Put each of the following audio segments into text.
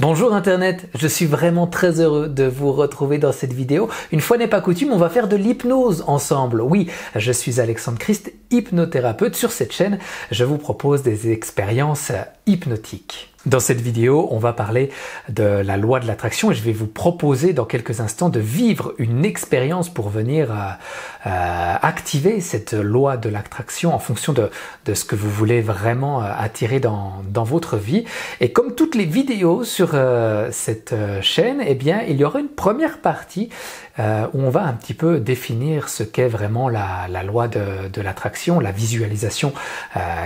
Bonjour Internet, je suis vraiment très heureux de vous retrouver dans cette vidéo. Une fois n'est pas coutume, on va faire de l'hypnose ensemble. Oui, je suis Alexandre Christ, hypnothérapeute. Sur cette chaîne, je vous propose des expériences hypnotiques. Dans cette vidéo, on va parler de la loi de l'attraction et je vais vous proposer dans quelques instants de vivre une expérience pour venir activer cette loi de l'attraction en fonction de ce que vous voulez vraiment attirer dans votre vie. Et comme toutes les vidéos sur cette chaîne, eh bien, il y aura une première partie où on va un petit peu définir ce qu'est vraiment la loi de l'attraction, la visualisation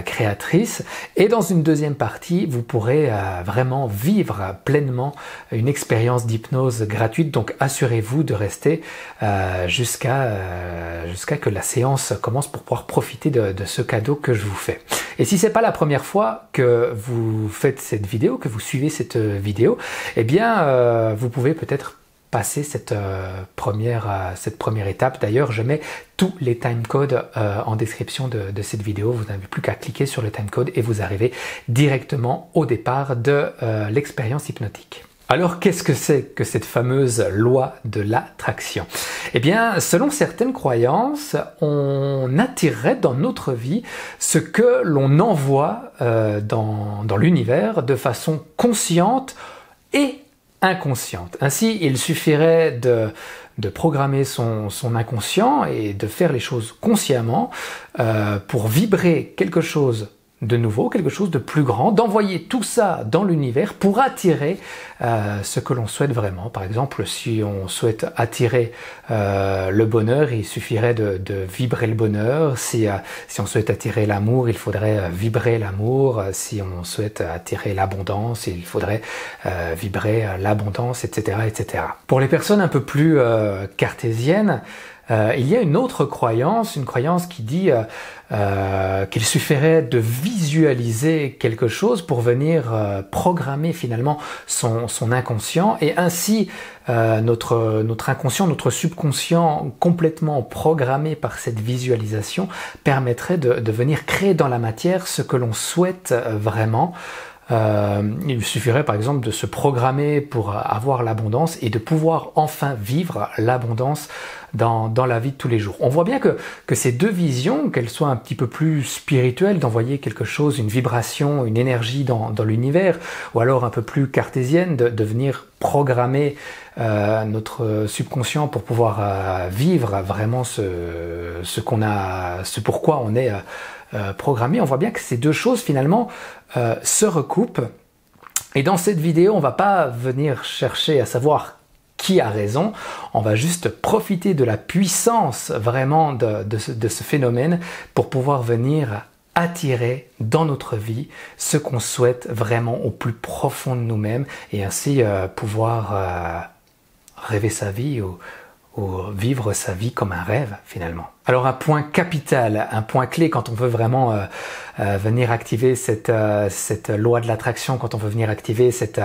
créatrice. Et dans une deuxième partie, vous pourrez vraiment vivre pleinement une expérience d'hypnose gratuite. Donc assurez-vous de rester jusqu'à que la séance commence pour pouvoir profiter de ce cadeau que je vous fais. Et si c'est pas la première fois que vous faites cette vidéo, que vous suivez cette vidéo, eh bien vous pouvez peut-être passer cette première étape. D'ailleurs, je mets tous les timecodes en description de cette vidéo. Vous n'avez plus qu'à cliquer sur le timecode et vous arrivez directement au départ de l'expérience hypnotique. Alors, qu'est-ce que c'est que cette fameuse loi de l'attraction? Eh bien, selon certaines croyances, on attirerait dans notre vie ce que l'on envoie dans l'univers de façon consciente et inconsciente. Ainsi, il suffirait de programmer son inconscient et de faire les choses consciemment pour vibrer quelque chose de nouveau, quelque chose de plus grand, d'envoyer tout ça dans l'univers pour attirer ce que l'on souhaite vraiment. Par exemple, si on souhaite attirer le bonheur, il suffirait de vibrer le bonheur. Si on souhaite attirer l'amour, il faudrait vibrer l'amour. Si on souhaite attirer l'abondance, il faudrait vibrer l'abondance, etc., etc. Pour les personnes un peu plus cartésiennes, il y a une autre croyance, une croyance qui dit qu'il suffirait de visualiser quelque chose pour venir programmer finalement son inconscient et ainsi notre inconscient, notre subconscient complètement programmé par cette visualisation permettrait de venir créer dans la matière ce que l'on souhaite vraiment. Il suffirait par exemple de se programmer pour avoir l'abondance et de pouvoir enfin vivre l'abondance dans la vie de tous les jours. On voit bien que ces deux visions, qu'elles soient un petit peu plus spirituelles, d'envoyer quelque chose, une vibration, une énergie dans l'univers, ou alors un peu plus cartésienne, de venir programmer notre subconscient pour pouvoir vivre vraiment ce pourquoi on est programmé. On voit bien que ces deux choses finalement se recoupent. Et dans cette vidéo, on va pas venir chercher à savoir qui a raison, on va juste profiter de la puissance vraiment de ce phénomène pour pouvoir venir attirer dans notre vie ce qu'on souhaite vraiment au plus profond de nous-mêmes et ainsi pouvoir rêver sa vie ou vivre sa vie comme un rêve finalement. Alors un point capital, un point clé quand on veut vraiment venir activer cette loi de l'attraction, quand on veut venir activer cette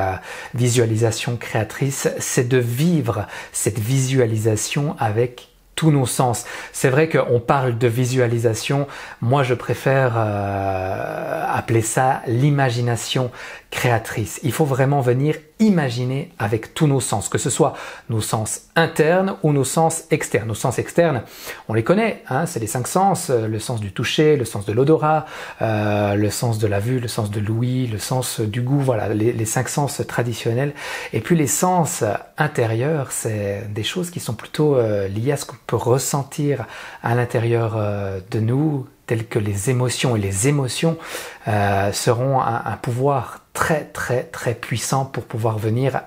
visualisation créatrice, c'est de vivre cette visualisation avec tous nos sens. C'est vrai qu'on parle de visualisation, moi je préfère appeler ça l'imagination créatrice. Il faut vraiment venir imaginer avec tous nos sens, que ce soit nos sens internes ou nos sens externes. Nos sens externes, on les connaît, hein, c'est les 5 sens, le sens du toucher, le sens de l'odorat, le sens de la vue, le sens de l'ouïe, le sens du goût, voilà, les 5 sens traditionnels. Et puis les sens intérieurs, c'est des choses qui sont plutôt liées à ce qu'on peut ressentir à l'intérieur de nous, telles que les émotions. Et les émotions seront un pouvoir très très très puissant pour pouvoir venir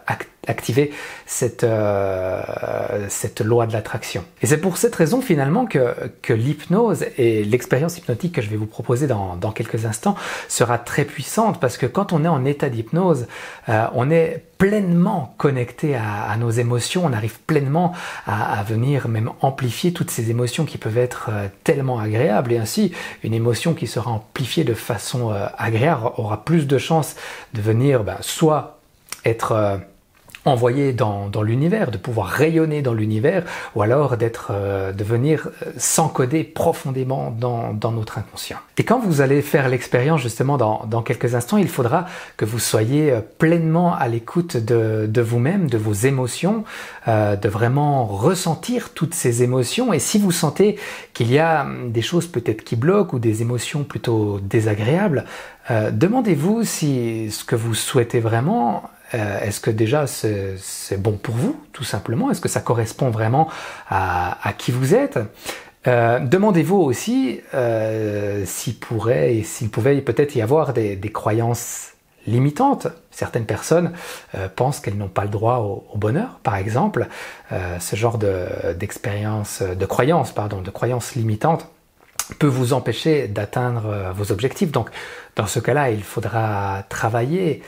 activer cette loi de l'attraction. Et c'est pour cette raison finalement que l'hypnose et l'expérience hypnotique que je vais vous proposer dans quelques instants sera très puissante, parce que quand on est en état d'hypnose, on est pleinement connecté à nos émotions, on arrive pleinement à venir même amplifier toutes ces émotions qui peuvent être tellement agréables, et ainsi une émotion qui sera amplifiée de façon agréable aura plus de chances de venir soit être envoyer dans l'univers, de pouvoir rayonner dans l'univers, ou alors de venir s'encoder profondément dans notre inconscient. Et quand vous allez faire l'expérience justement dans quelques instants, il faudra que vous soyez pleinement à l'écoute de vous-même, de vos émotions, de vraiment ressentir toutes ces émotions. Et si vous sentez qu'il y a des choses peut-être qui bloquent ou des émotions plutôt désagréables, demandez-vous si ce que vous souhaitez vraiment, est-ce que déjà c'est bon pour vous, tout simplement? Est-ce que ça correspond vraiment à qui vous êtes? Demandez-vous aussi s'il pouvait peut-être y avoir des croyances limitantes. Certaines personnes pensent qu'elles n'ont pas le droit au bonheur, par exemple. Ce genre de croyances limitantes peut vous empêcher d'atteindre vos objectifs. Donc, dans ce cas-là, il faudra travailler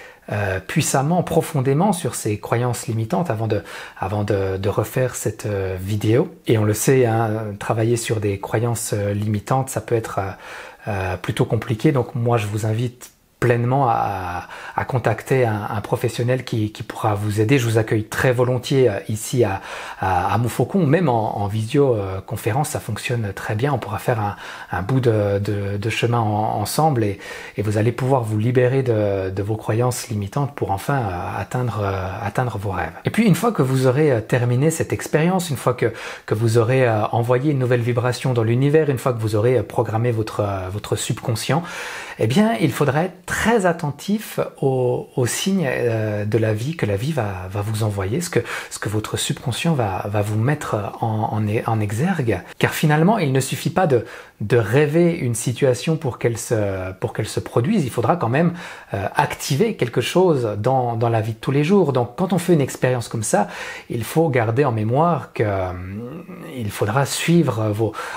puissamment, profondément sur ces croyances limitantes avant de refaire cette vidéo. Et on le sait, hein, travailler sur des croyances limitantes, ça peut être plutôt compliqué. Donc moi, je vous invite pleinement à contacter un professionnel qui pourra vous aider. Je vous accueille très volontiers ici à Montfaucon, même en visioconférence, ça fonctionne très bien. On pourra faire un bout de chemin ensemble et vous allez pouvoir vous libérer de vos croyances limitantes pour enfin atteindre vos rêves. Et puis une fois que vous aurez terminé cette expérience, une fois que vous aurez envoyé une nouvelle vibration dans l'univers, une fois que vous aurez programmé votre subconscient, eh bien il faudra être très attentif aux signes de la vie que la vie va vous envoyer, ce que votre subconscient va vous mettre en exergue. Car finalement, il ne suffit pas de rêver une situation pour qu'elle se produise, il faudra quand même activer quelque chose dans la vie de tous les jours. Donc quand on fait une expérience comme ça, il faut garder en mémoire qu'il faudra suivre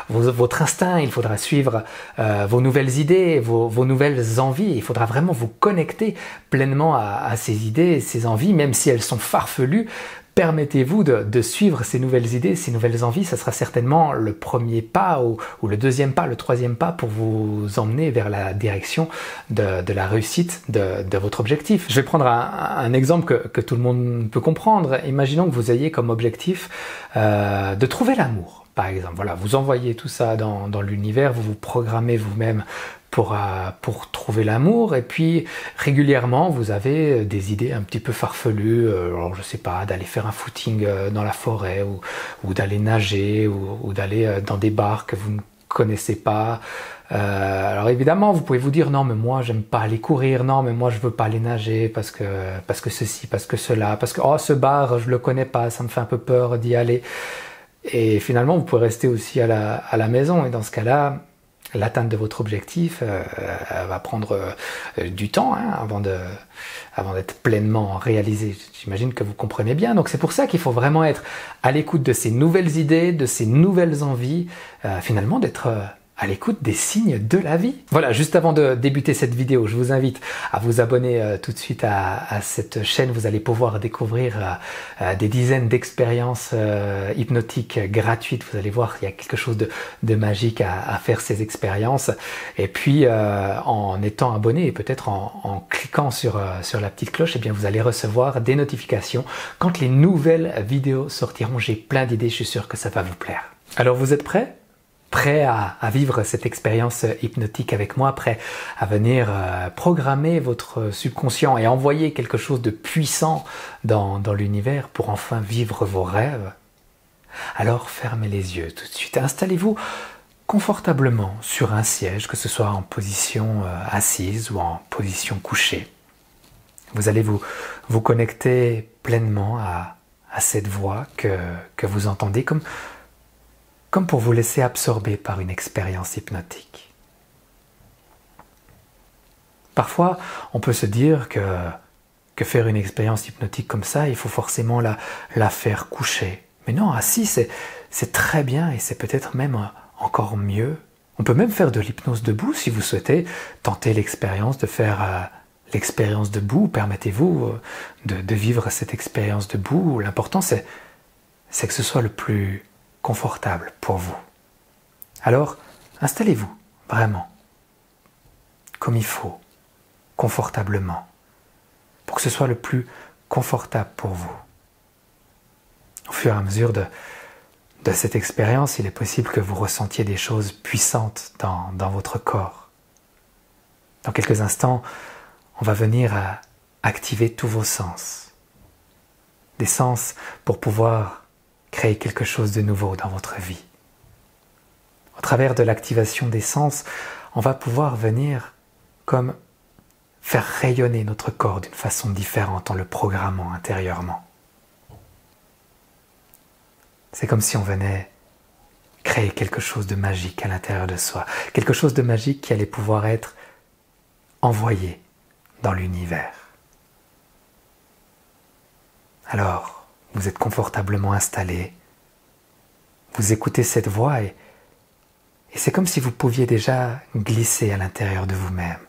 votre instinct, il faudra suivre vos nouvelles idées, vos nouvelles envies, il faudra vraiment vous connecter pleinement à ces idées, ces envies, même si elles sont farfelues. Permettez-vous de suivre ces nouvelles idées, ces nouvelles envies, ça sera certainement le premier pas ou le deuxième pas, le troisième pas pour vous emmener vers la direction de la réussite de votre objectif. Je vais prendre un exemple que tout le monde peut comprendre. Imaginons que vous ayez comme objectif de trouver l'amour, par exemple. Voilà, vous envoyez tout ça dans l'univers, vous vous programmez vous-même pour trouver l'amour, et puis régulièrement vous avez des idées un petit peu farfelues, alors je sais pas, d'aller faire un footing dans la forêt ou d'aller nager ou d'aller dans des bars que vous ne connaissez pas. Alors évidemment vous pouvez vous dire non mais moi j'aime pas aller courir, non mais moi je veux pas aller nager parce que ceci, parce que cela, parce que oh ce bar je le connais pas, ça me fait un peu peur d'y aller. Et finalement vous pouvez rester aussi à la maison, et dans ce cas-là l'atteinte de votre objectif va prendre du temps avant d'être pleinement réalisé. J'imagine que vous comprenez bien. Donc c'est pour ça qu'il faut vraiment être à l'écoute de ces nouvelles idées, de ces nouvelles envies, finalement d'être à l'écoute des signes de la vie. Voilà, juste avant de débuter cette vidéo, je vous invite à vous abonner tout de suite à cette chaîne. Vous allez pouvoir découvrir des dizaines d'expériences hypnotiques gratuites. Vous allez voir, il y a quelque chose de magique à faire ces expériences. Et puis, en étant abonné et peut-être en cliquant sur la petite cloche, eh bien, vous allez recevoir des notifications quand les nouvelles vidéos sortiront. J'ai plein d'idées, je suis sûr que ça va vous plaire. Alors, vous êtes prêts ? Prêt à vivre cette expérience hypnotique avec moi, prêt à venir programmer votre subconscient et envoyer quelque chose de puissant dans l'univers pour enfin vivre vos rêves? Alors fermez les yeux tout de suite, installez-vous confortablement sur un siège, que ce soit en position assise ou en position couchée. Vous allez vous connecter pleinement à cette voix que vous entendez comme pour vous laisser absorber par une expérience hypnotique. Parfois, on peut se dire que faire une expérience hypnotique comme ça, il faut forcément la faire coucher. Mais non, assis, c'est très bien et c'est peut-être même encore mieux. On peut même faire de l'hypnose debout si vous souhaitez tenter l'expérience de faire l'expérience debout. Permettez-vous de vivre cette expérience debout. L'important, c'est que ce soit le plus confortable pour vous. Alors, installez-vous vraiment comme il faut, confortablement, pour que ce soit le plus confortable pour vous. Au fur et à mesure de cette expérience, il est possible que vous ressentiez des choses puissantes dans votre corps. Dans quelques instants, on va venir à activer tous vos sens. Des sens pour pouvoir créer quelque chose de nouveau dans votre vie. Au travers de l'activation des sens, on va pouvoir venir comme faire rayonner notre corps d'une façon différente en le programmant intérieurement. C'est comme si on venait créer quelque chose de magique à l'intérieur de soi, quelque chose de magique qui allait pouvoir être envoyé dans l'univers. Alors, vous êtes confortablement installé, vous écoutez cette voix et c'est comme si vous pouviez déjà glisser à l'intérieur de vous-même.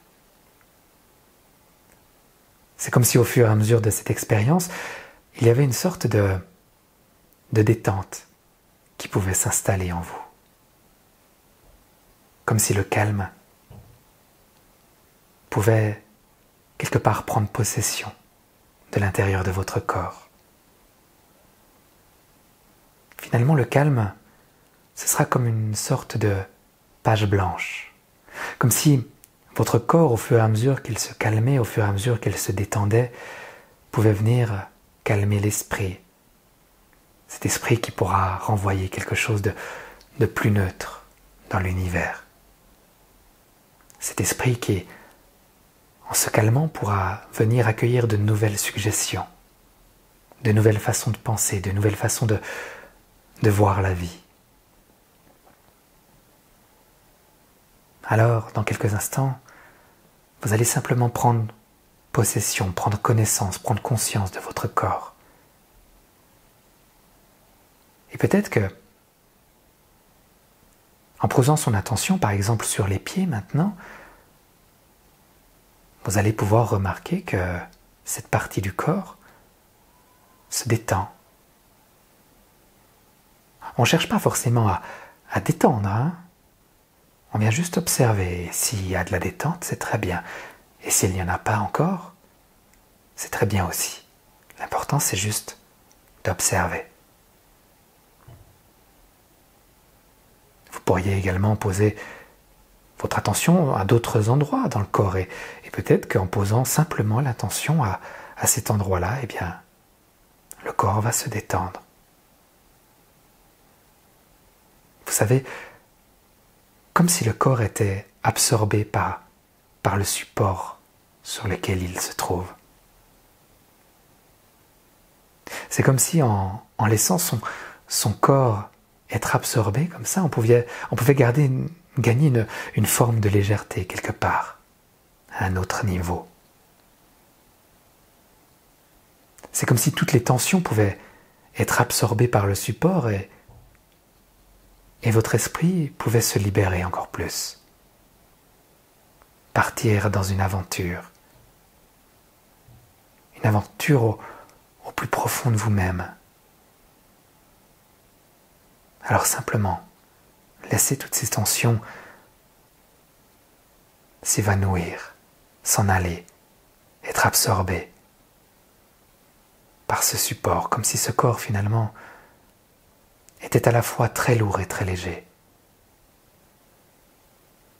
C'est comme si au fur et à mesure de cette expérience, il y avait une sorte de détente qui pouvait s'installer en vous. Comme si le calme pouvait quelque part prendre possession de l'intérieur de votre corps. Finalement, le calme, ce sera comme une sorte de page blanche. Comme si votre corps, au fur et à mesure qu'il se calmait, au fur et à mesure qu'il se détendait, pouvait venir calmer l'esprit. Cet esprit qui pourra renvoyer quelque chose de plus neutre dans l'univers. Cet esprit qui, en se calmant, pourra venir accueillir de nouvelles suggestions, de nouvelles façons de penser, de nouvelles façons de voir la vie. Alors, dans quelques instants, vous allez simplement prendre possession, prendre connaissance, prendre conscience de votre corps. Et peut-être que, en posant son attention par exemple sur les pieds maintenant, vous allez pouvoir remarquer que cette partie du corps se détend. On ne cherche pas forcément à détendre, hein? On vient juste observer. S'il y a de la détente, c'est très bien. Et s'il n'y en a pas encore, c'est très bien aussi. L'important, c'est juste d'observer. Vous pourriez également poser votre attention à d'autres endroits dans le corps et peut-être qu'en posant simplement l'attention à cet endroit-là, eh bien, le corps va se détendre. Vous savez, comme si le corps était absorbé par le support sur lequel il se trouve. C'est comme si en laissant son corps être absorbé comme ça, on pouvait gagner une forme de légèreté quelque part, à un autre niveau. C'est comme si toutes les tensions pouvaient être absorbées par le support et votre esprit pouvait se libérer encore plus. Partir dans une aventure au plus profond de vous-même. Alors simplement, laissez toutes ces tensions s'évanouir, s'en aller, être absorbées par ce support, comme si ce corps finalement était à la fois très lourd et très léger.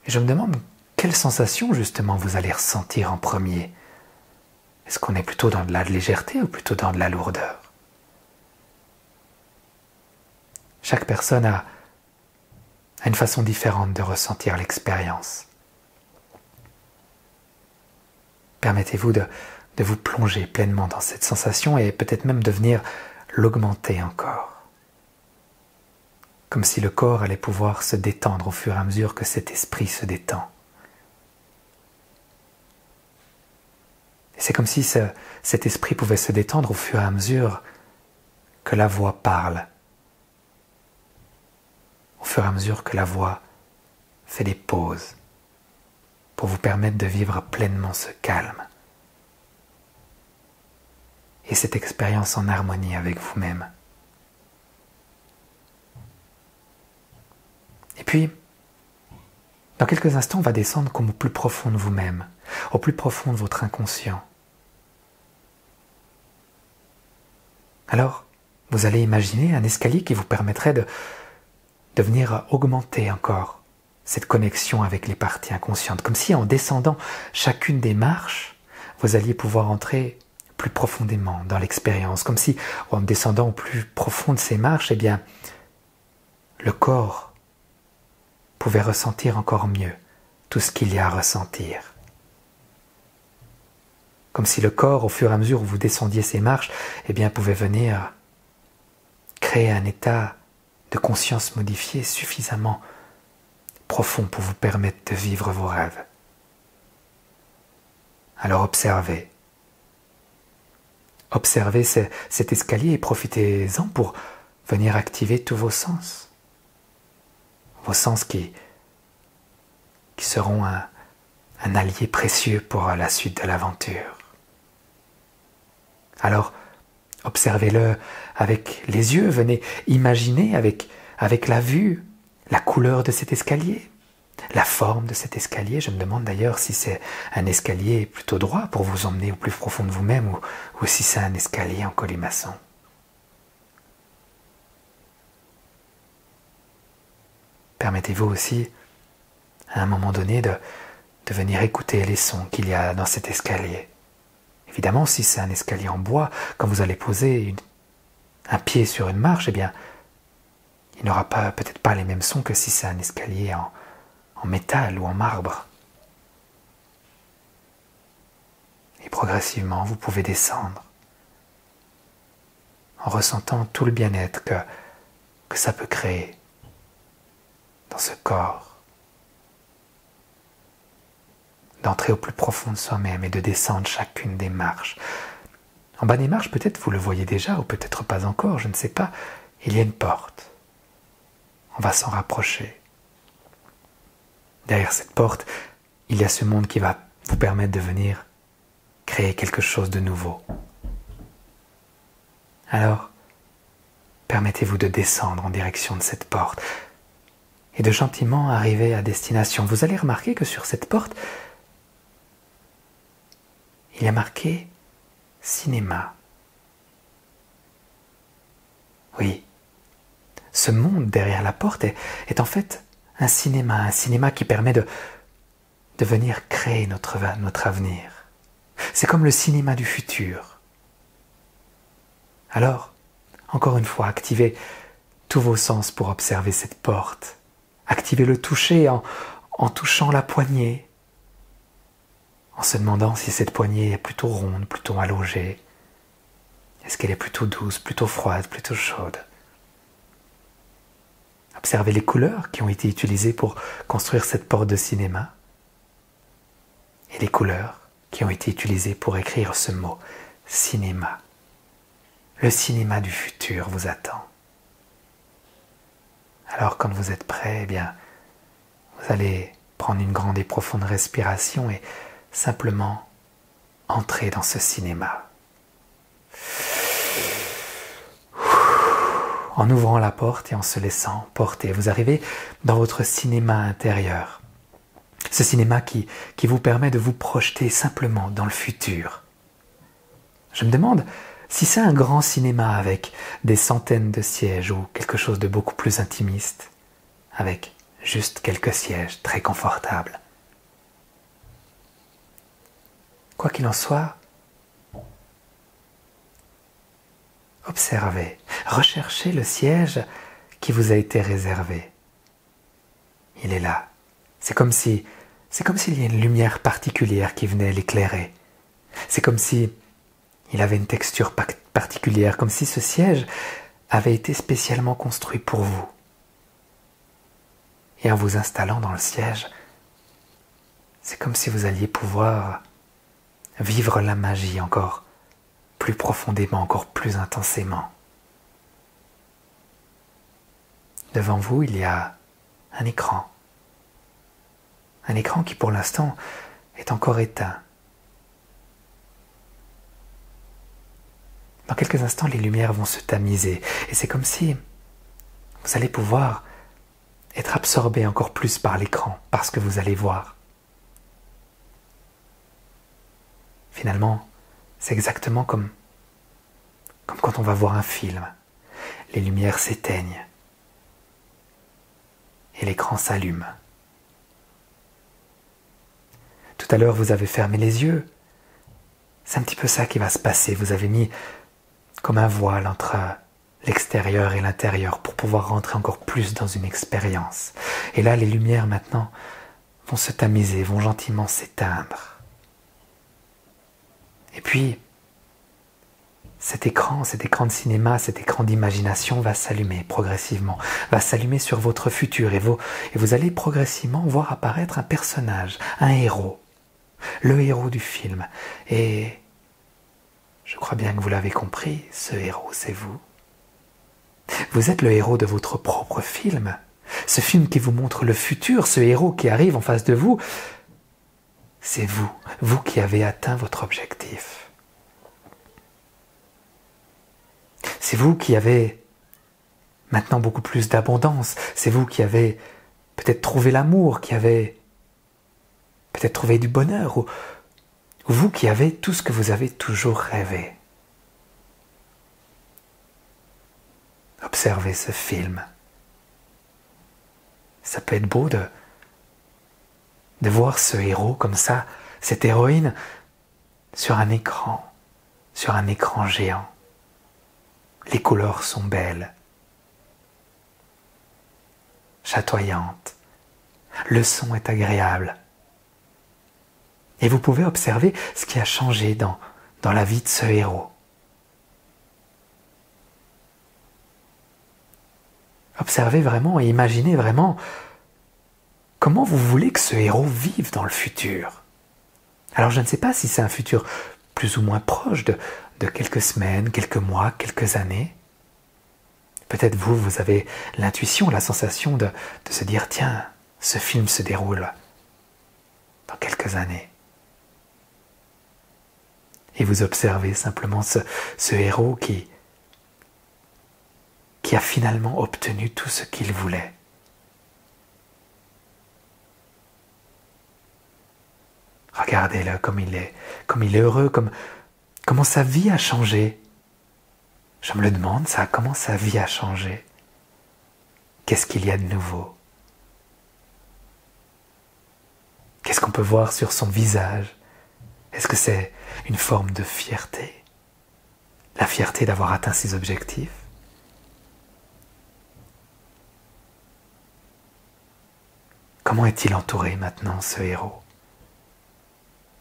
Et je me demande quelle sensation justement vous allez ressentir en premier. Est-ce qu'on est plutôt dans de la légèreté ou plutôt dans de la lourdeur? Chaque personne a une façon différente de ressentir l'expérience. Permettez-vous de vous plonger pleinement dans cette sensation et peut-être même de venir l'augmenter encore. Comme si le corps allait pouvoir se détendre au fur et à mesure que cet esprit se détend. Et c'est comme si cet esprit pouvait se détendre au fur et à mesure que la voix parle. Au fur et à mesure que la voix fait des pauses pour vous permettre de vivre pleinement ce calme et cette expérience en harmonie avec vous-même. Et puis, dans quelques instants, on va descendre comme au plus profond de vous-même, au plus profond de votre inconscient. Alors, vous allez imaginer un escalier qui vous permettrait de venir augmenter encore cette connexion avec les parties inconscientes. Comme si en descendant chacune des marches, vous alliez pouvoir entrer plus profondément dans l'expérience. Comme si en descendant au plus profond de ces marches, eh bien, le corps pouvait ressentir encore mieux tout ce qu'il y a à ressentir. Comme si le corps, au fur et à mesure où vous descendiez ces marches, eh bien, pouvait venir créer un état de conscience modifié suffisamment profond pour vous permettre de vivre vos rêves. Alors observez. Observez cet escalier et profitez-en pour venir activer tous vos sens. Vos sens qui seront un allié précieux pour la suite de l'aventure. Alors, observez-le avec les yeux, venez imaginer avec la vue, la couleur de cet escalier, la forme de cet escalier. Je me demande d'ailleurs si c'est un escalier plutôt droit pour vous emmener au plus profond de vous-même ou si c'est un escalier en colimaçon. Permettez-vous aussi, à un moment donné, de venir écouter les sons qu'il y a dans cet escalier. Évidemment, si c'est un escalier en bois, quand vous allez poser un pied sur une marche, eh bien, il n'aura peut-être pas les mêmes sons que si c'est un escalier en métal ou en marbre. Et progressivement, vous pouvez descendre en ressentant tout le bien-être que ça peut créer dans ce corps. D'entrer au plus profond de soi-même et de descendre chacune des marches. En bas des marches, peut-être vous le voyez déjà, ou peut-être pas encore, je ne sais pas, il y a une porte. On va s'en rapprocher. Derrière cette porte, il y a ce monde qui va vous permettre de venir créer quelque chose de nouveau. Alors, permettez-vous de descendre en direction de cette porte et de gentiment arriver à destination. Vous allez remarquer que sur cette porte, il y a marqué « cinéma ». Oui, ce monde derrière la porte est en fait un cinéma qui permet de venir créer notre avenir. C'est comme le cinéma du futur. Alors, encore une fois, activez tous vos sens pour observer cette porte. Activez le toucher en touchant la poignée, en se demandant si cette poignée est plutôt ronde, plutôt allongée. Est-ce qu'elle est plutôt douce, plutôt froide, plutôt chaude? Observez les couleurs qui ont été utilisées pour construire cette porte de cinéma et les couleurs qui ont été utilisées pour écrire ce mot « cinéma ». Le cinéma du futur vous attend. Alors quand vous êtes prêt, eh bien, vous allez prendre une grande et profonde respiration et simplement entrer dans ce cinéma. En ouvrant la porte et en se laissant porter, vous arrivez dans votre cinéma intérieur. Ce cinéma qui vous permet de vous projeter simplement dans le futur. Je me demande si c'est un grand cinéma avec des centaines de sièges ou quelque chose de beaucoup plus intimiste, avec juste quelques sièges très confortables. Quoi qu'il en soit, observez, recherchez le siège qui vous a été réservé. Il est là. C'est comme s'il y a une lumière particulière qui venait l'éclairer. C'est comme si il avait une texture particulière, comme si ce siège avait été spécialement construit pour vous. Et en vous installant dans le siège, c'est comme si vous alliez pouvoir vivre la magie encore plus profondément, encore plus intensément. Devant vous, il y a un écran. Un écran qui pour l'instant est encore éteint. Dans quelques instants, les lumières vont se tamiser et c'est comme si vous allez pouvoir être absorbé encore plus par l'écran, par ce que vous allez voir. Finalement, c'est exactement comme quand on va voir un film. les lumières s'éteignent et l'écran s'allume. Tout à l'heure, vous avez fermé les yeux. C'est un petit peu ça qui va se passer. Vous avez mis comme un voile entre l'extérieur et l'intérieur pour pouvoir rentrer encore plus dans une expérience. Et là, les lumières maintenant vont se tamiser, vont gentiment s'éteindre. Et puis, cet écran de cinéma, cet écran d'imagination va s'allumer progressivement, va s'allumer sur votre futur et vous allez progressivement voir apparaître un personnage, un héros, le héros du film. Et je crois bien que vous l'avez compris, ce héros, c'est vous. Vous êtes le héros de votre propre film. Ce film qui vous montre le futur, ce héros qui arrive en face de vous, c'est vous, vous qui avez atteint votre objectif. C'est vous qui avez maintenant beaucoup plus d'abondance. C'est vous qui avez peut-être trouvé l'amour, qui avez peut-être trouvé du bonheur, ou vous qui avez tout ce que vous avez toujours rêvé. Observez ce film. Ça peut être beau de voir ce héros comme ça, cette héroïne, sur un écran géant. Les couleurs sont belles, chatoyantes. Le son est agréable. Et vous pouvez observer ce qui a changé dans la vie de ce héros. Observez vraiment et imaginez vraiment comment vous voulez que ce héros vive dans le futur. Alors je ne sais pas si c'est un futur plus ou moins proche de quelques semaines, quelques mois, quelques années. Peut-être vous avez l'intuition, la sensation de se dire, tiens, ce film se déroule dans quelques années. Et vous observez simplement ce héros qui a finalement obtenu tout ce qu'il voulait. Regardez-le comme il est heureux, comment sa vie a changé. Je me le demande, ça, comment sa vie a changé. Qu'est-ce qu'il y a de nouveau? Qu'est-ce qu'on peut voir sur son visage? Est-ce que c'est une forme de fierté? La fierté d'avoir atteint ses objectifs? Comment est-il entouré maintenant, ce héros?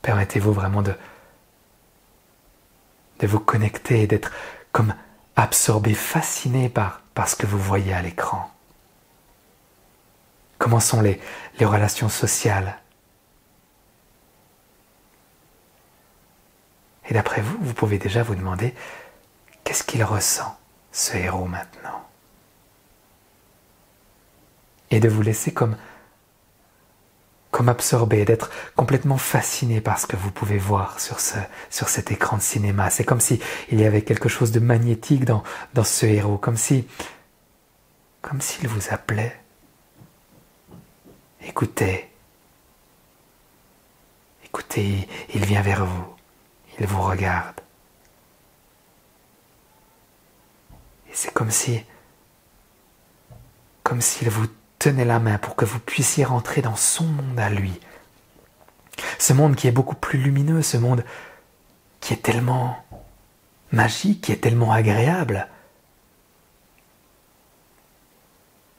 Permettez-vous vraiment de vous connecter et d'être comme absorbé, fasciné par ce que vous voyez à l'écran. Comment sont les relations sociales? Et d'après vous, vous pouvez déjà vous demander qu'est-ce qu'il ressent, ce héros maintenant? Et de vous laisser comme absorbé, d'être complètement fasciné par ce que vous pouvez voir sur cet écran de cinéma. C'est comme s'il y avait quelque chose de magnétique dans ce héros, comme s'il vous appelait. Écoutez, il vient vers vous, il vous regarde. Et c'est comme s'il vous tenez la main pour que vous puissiez rentrer dans son monde à lui. Ce monde qui est beaucoup plus lumineux, ce monde qui est tellement magique, qui est tellement agréable.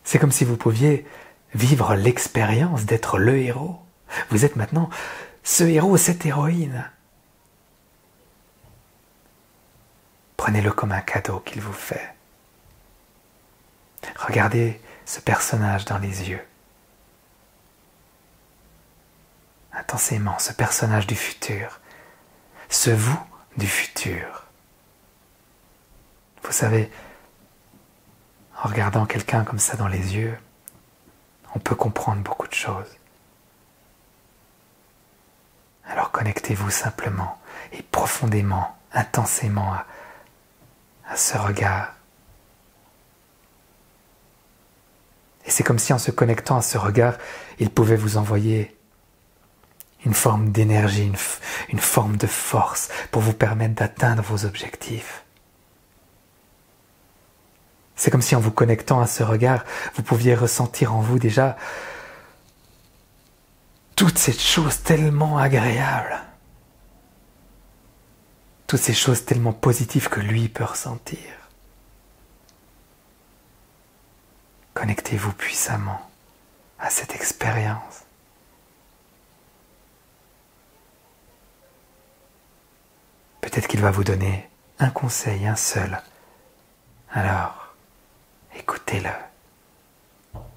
C'est comme si vous pouviez vivre l'expérience d'être le héros. Vous êtes maintenant ce héros, cette héroïne. Prenez-le comme un cadeau qu'il vous fait. Regardez ce personnage dans les yeux. Intensément, ce personnage du futur. Ce vous du futur. Vous savez, en regardant quelqu'un comme ça dans les yeux, on peut comprendre beaucoup de choses. Alors connectez-vous simplement et profondément, intensément à ce regard. Et c'est comme si en se connectant à ce regard, il pouvait vous envoyer une forme d'énergie, une forme de force pour vous permettre d'atteindre vos objectifs. C'est comme si en vous connectant à ce regard, vous pouviez ressentir en vous déjà toutes ces choses tellement agréables, toutes ces choses tellement positives que lui peut ressentir. Connectez-vous puissamment à cette expérience. Peut-être qu'il va vous donner un conseil, un seul. Alors, écoutez-le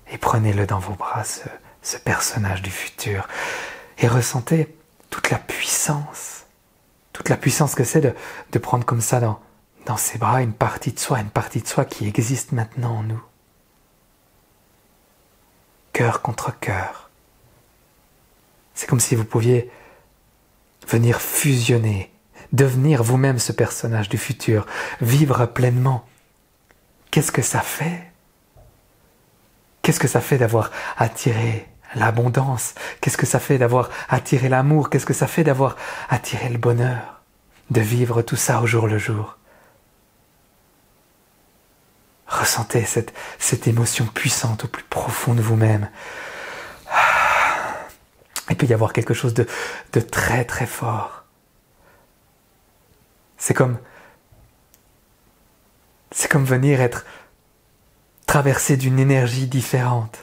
et prenez-le dans vos bras, ce personnage du futur, et ressentez toute la puissance que c'est de prendre comme ça dans ses bras une partie de soi qui existe maintenant en nous. Cœur contre cœur. C'est comme si vous pouviez venir fusionner, devenir vous-même ce personnage du futur, vivre pleinement. Qu'est-ce que ça fait? Qu'est-ce que ça fait d'avoir attiré l'abondance? Qu'est-ce que ça fait d'avoir attiré l'amour? Qu'est-ce que ça fait d'avoir attiré le bonheur? De vivre tout ça au jour le jour. Ressentez cette émotion puissante au plus profond de vous-même. Il peut y avoir quelque chose de très très fort. C'est comme venir être traversé d'une énergie différente.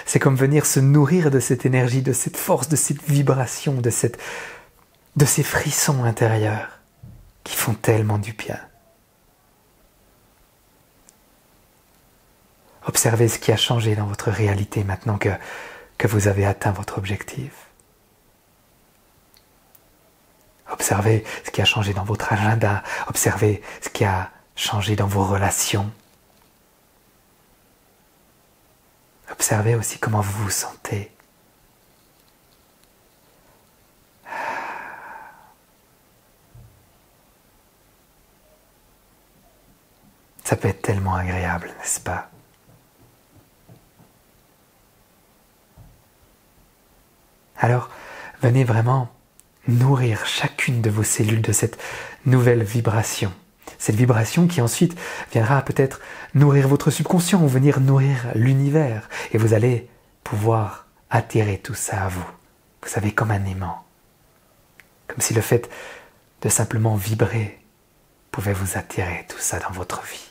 C'est comme venir se nourrir de cette énergie, de cette force, de cette vibration, de ces frissons intérieurs qui font tellement du bien. Observez ce qui a changé dans votre réalité maintenant que vous avez atteint votre objectif. Observez ce qui a changé dans votre agenda. Observez ce qui a changé dans vos relations. Observez aussi comment vous vous sentez. Ça peut être tellement agréable, n'est-ce pas? Alors, venez vraiment nourrir chacune de vos cellules de cette nouvelle vibration. Cette vibration qui ensuite viendra peut-être nourrir votre subconscient ou venir nourrir l'univers. Et vous allez pouvoir attirer tout ça à vous. Vous savez, comme un aimant. Comme si le fait de simplement vibrer pouvait vous attirer tout ça dans votre vie.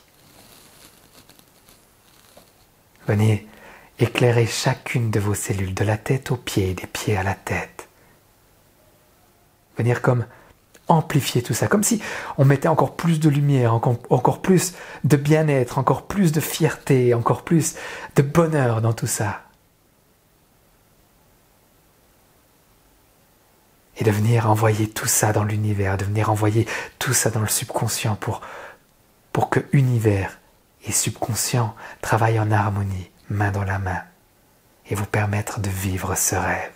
Venez éclairer chacune de vos cellules, de la tête aux pieds, des pieds à la tête. Venir comme amplifier tout ça, comme si on mettait encore plus de lumière, encore plus de bien-être, encore plus de fierté, encore plus de bonheur dans tout ça. Et de venir envoyer tout ça dans l'univers, de venir envoyer tout ça dans le subconscient pour que univers et subconscient travaillent en harmonie, main dans la main, et vous permettre de vivre ce rêve.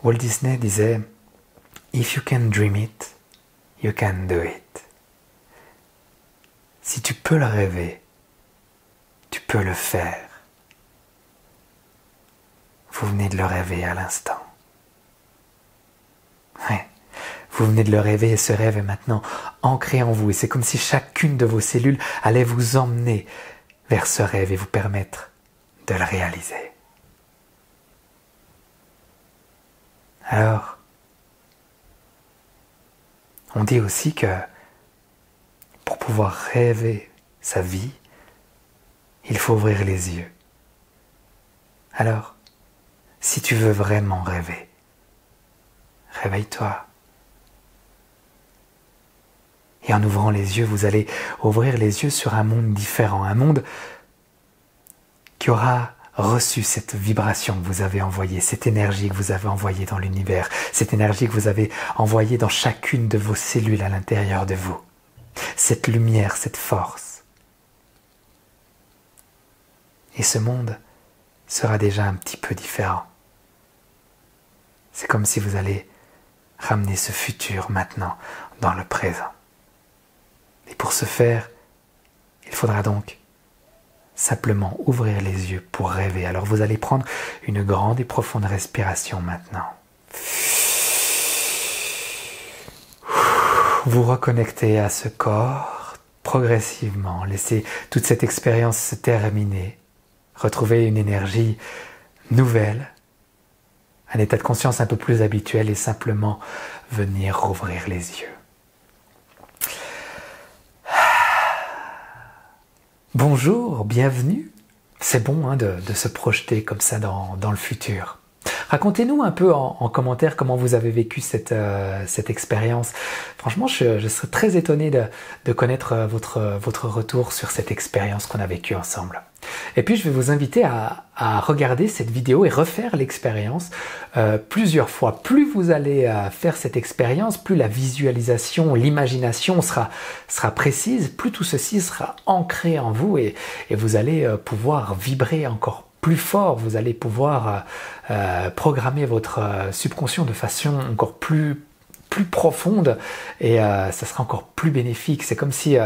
Walt Disney disait « If you can dream it, you can do it ». Si tu peux le rêver, tu peux le faire. Vous venez de le rêver à l'instant. Ouais. Vous venez de le rêver et ce rêve est maintenant ancré en vous. Et c'est comme si chacune de vos cellules allait vous emmener vers ce rêve et vous permettre de le réaliser. Alors, on dit aussi que pour pouvoir rêver sa vie, il faut ouvrir les yeux. Alors, si tu veux vraiment rêver, réveille-toi. Et en ouvrant les yeux, vous allez ouvrir les yeux sur un monde différent, un monde qui aura reçu cette vibration que vous avez envoyée, cette énergie que vous avez envoyée dans l'univers, cette énergie que vous avez envoyée dans chacune de vos cellules à l'intérieur de vous, cette lumière, cette force. Et ce monde sera déjà un petit peu différent. C'est comme si vous allez ramener ce futur maintenant dans le présent. Et pour ce faire, il faudra donc simplement ouvrir les yeux pour rêver. Alors vous allez prendre une grande et profonde respiration maintenant. Vous reconnectez à ce corps progressivement, laisser toute cette expérience se terminer, retrouver une énergie nouvelle, un état de conscience un peu plus habituel et simplement venir rouvrir les yeux. Bonjour, bienvenue. C'est bon hein, de se projeter comme ça dans le futur. Racontez-nous un peu en commentaire comment vous avez vécu cette expérience. Franchement, je serais très étonné de connaître votre retour sur cette expérience qu'on a vécue ensemble. Et puis, je vais vous inviter à regarder cette vidéo et refaire l'expérience plusieurs fois. Plus vous allez faire cette expérience, plus la visualisation, l'imagination sera précise, plus tout ceci sera ancré en vous et vous allez pouvoir vibrer encore plus fort, vous allez pouvoir programmer votre subconscient de façon encore plus profonde et ça sera encore plus bénéfique. C'est comme si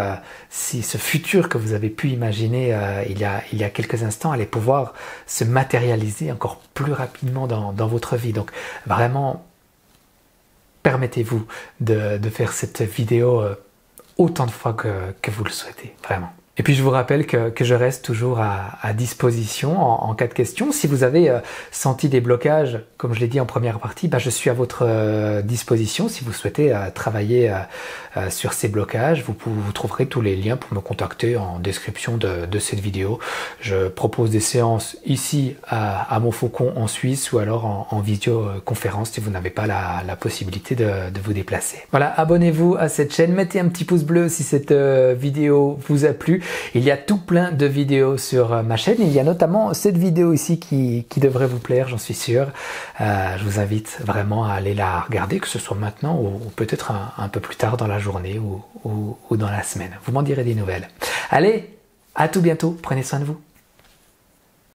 ce futur que vous avez pu imaginer il y a quelques instants allait pouvoir se matérialiser encore plus rapidement dans votre vie. Donc vraiment, permettez-vous de faire cette vidéo autant de fois que vous le souhaitez, vraiment. Et puis je vous rappelle que je reste toujours à disposition en cas de question. Si vous avez senti des blocages, comme je l'ai dit en première partie, je suis à votre disposition. Si vous souhaitez travailler sur ces blocages, vous trouverez tous les liens pour me contacter en description de cette vidéo. Je propose des séances ici à Montfaucon en Suisse ou alors en visioconférence si vous n'avez pas la possibilité de vous déplacer. Voilà, abonnez-vous à cette chaîne, mettez un petit pouce bleu si cette vidéo vous a plu. Il y a tout plein de vidéos sur ma chaîne. Il y a notamment cette vidéo ici qui devrait vous plaire, j'en suis sûr. Je vous invite vraiment à aller la regarder, que ce soit maintenant ou peut-être un peu plus tard dans la journée ou dans la semaine. Vous m'en direz des nouvelles. Allez, à tout bientôt. Prenez soin de vous.